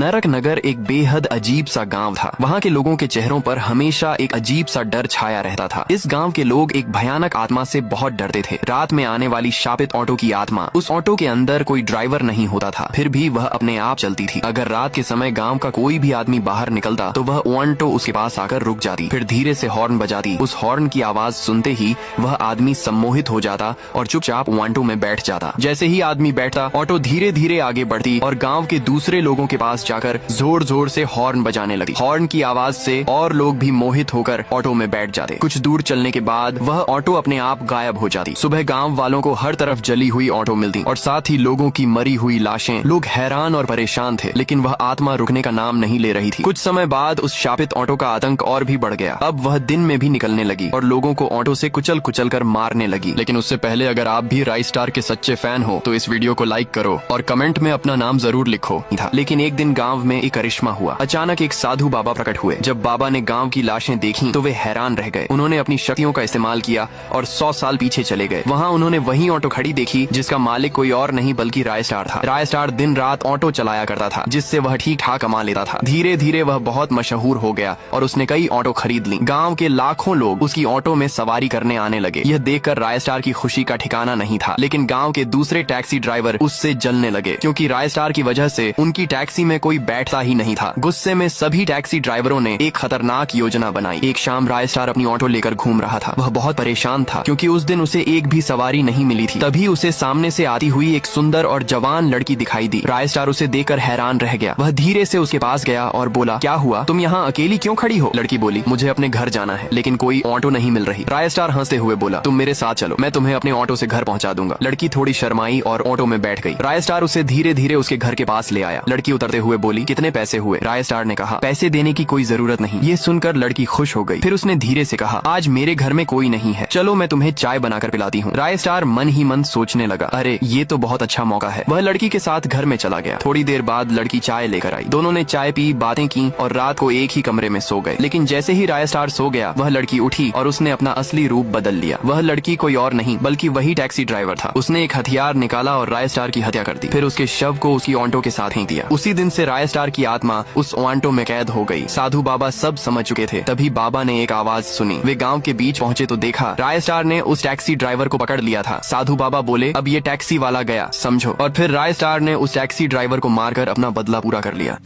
नरक नगर एक बेहद अजीब सा गांव था। वहाँ के लोगों के चेहरों पर हमेशा एक अजीब सा डर छाया रहता था। इस गांव के लोग एक भयानक आत्मा से बहुत डरते थे। रात में आने वाली शापित ऑटो की आत्मा। उस ऑटो के अंदर कोई ड्राइवर नहीं होता था, फिर भी वह अपने आप चलती थी। अगर रात के समय गाँव का कोई भी आदमी बाहर निकलता तो वह ऑटो उसके पास आकर रुक जाती, फिर धीरे से हॉर्न बजाती। उस हॉर्न की आवाज सुनते ही वह आदमी सम्मोहित हो जाता और चुपचाप ऑटो में बैठ जाता। जैसे ही आदमी बैठता, ऑटो धीरे धीरे आगे बढ़ती और गांव के दूसरे लोगों के पास जाकर जोर जोर से हॉर्न बजाने लगी। हॉर्न की आवाज से और लोग भी मोहित होकर ऑटो में बैठ जाते। कुछ दूर चलने के बाद वह ऑटो अपने आप गायब हो जाती। सुबह गांव वालों को हर तरफ जली हुई ऑटो मिलती और साथ ही लोगों की मरी हुई लाशें। लोग हैरान और परेशान थे, लेकिन वह आत्मा रुकने का नाम नहीं ले रही थी। कुछ समय बाद उस शापित ऑटो का आतंक और भी बढ़ गया। अब वह दिन में भी निकलने लगी और लोगों को ऑटो से कुचल कुचल कर मारने लगी। लेकिन उससे पहले अगर आप भी राइस स्टार के सच्चे फैन हो तो इस वीडियो को लाइक करो और कमेंट में अपना नाम जरूर लिखो। लेकिन एक दिन गांव में एक करिश्मा हुआ। अचानक एक साधु बाबा प्रकट हुए। जब बाबा ने गांव की लाशें देखी तो वे हैरान रह गए। उन्होंने अपनी शक्तियों का इस्तेमाल किया और 100 साल पीछे चले गए। वहाँ उन्होंने वही ऑटो खड़ी देखी जिसका मालिक कोई और नहीं बल्कि राय स्टार था। राय स्टार दिन रात ऑटो चलाया करता था, जिससे वह ठीक ठाक कमा लेता था। धीरे धीरे वह बहुत मशहूर हो गया और उसने कई ऑटो खरीद ली। गाँव के लाखों लोग उसकी ऑटो में सवारी करने आने लगे। यह देखकर राय स्टार की खुशी का ठिकाना नहीं था। लेकिन गाँव के दूसरे टैक्सी ड्राइवर उससे जलने लगे, क्योंकि राय स्टार की वजह से उनकी टैक्सी में कोई बैठता ही नहीं था। गुस्से में सभी टैक्सी ड्राइवरों ने एक खतरनाक योजना बनाई। एक शाम राय स्टार अपनी ऑटो लेकर घूम रहा था। वह बहुत परेशान था, क्योंकि उस दिन उसे एक भी सवारी नहीं मिली थी। तभी उसे सामने से आती हुई एक सुंदर और जवान लड़की दिखाई दी। राय स्टार उसे देखकर हैरान रह गया। वह धीरे से उसके पास गया और बोला, क्या हुआ, तुम यहाँ अकेली क्यों खड़ी हो? लड़की बोली, मुझे अपने घर जाना है, लेकिन कोई ऑटो नहीं मिल रही। राय स्टार हंसते हुए बोला, तुम मेरे साथ चलो, मैं तुम्हें अपने ऑटो से घर पहुँचा दूंगा। लड़की थोड़ी शर्माई और ऑटो में बैठ गई। राय स्टार उसे धीरे धीरे उसके घर के पास ले आया। लड़की उतरते हुए बोली, कितने पैसे हुए? राय स्टार ने कहा, पैसे देने की कोई जरूरत नहीं। ये सुनकर लड़की खुश हो गई। फिर उसने धीरे से कहा, आज मेरे घर में कोई नहीं है, चलो मैं तुम्हें चाय बनाकर पिलाती हूँ। राय स्टार मन ही मन सोचने लगा, अरे ये तो बहुत अच्छा मौका है। वह लड़की के साथ घर में चला गया। थोड़ी देर बाद लड़की चाय लेकर आई। दोनों ने चाय पी, बातें की और रात को एक ही कमरे में सो गए। लेकिन जैसे ही राय स्टार सो गया, वह लड़की उठी और उसने अपना असली रूप बदल लिया। वह लड़की कोई और नहीं बल्कि वही टैक्सी ड्राइवर था। उसने एक हथियार निकाला और राय स्टार की हत्या कर दी। फिर उसके शव को उसकी ऑटो के साथ फेंक दिया। उसी दिन से राय स्टार की आत्मा उस ऑटो में कैद हो गई। साधु बाबा सब समझ चुके थे। तभी बाबा ने एक आवाज सुनी। वे गांव के बीच पहुंचे तो देखा राय स्टार ने उस टैक्सी ड्राइवर को पकड़ लिया था। साधु बाबा बोले, अब ये टैक्सी वाला गया, समझो। और फिर राय स्टार ने उस टैक्सी ड्राइवर को मारकर अपना बदला पूरा कर लिया।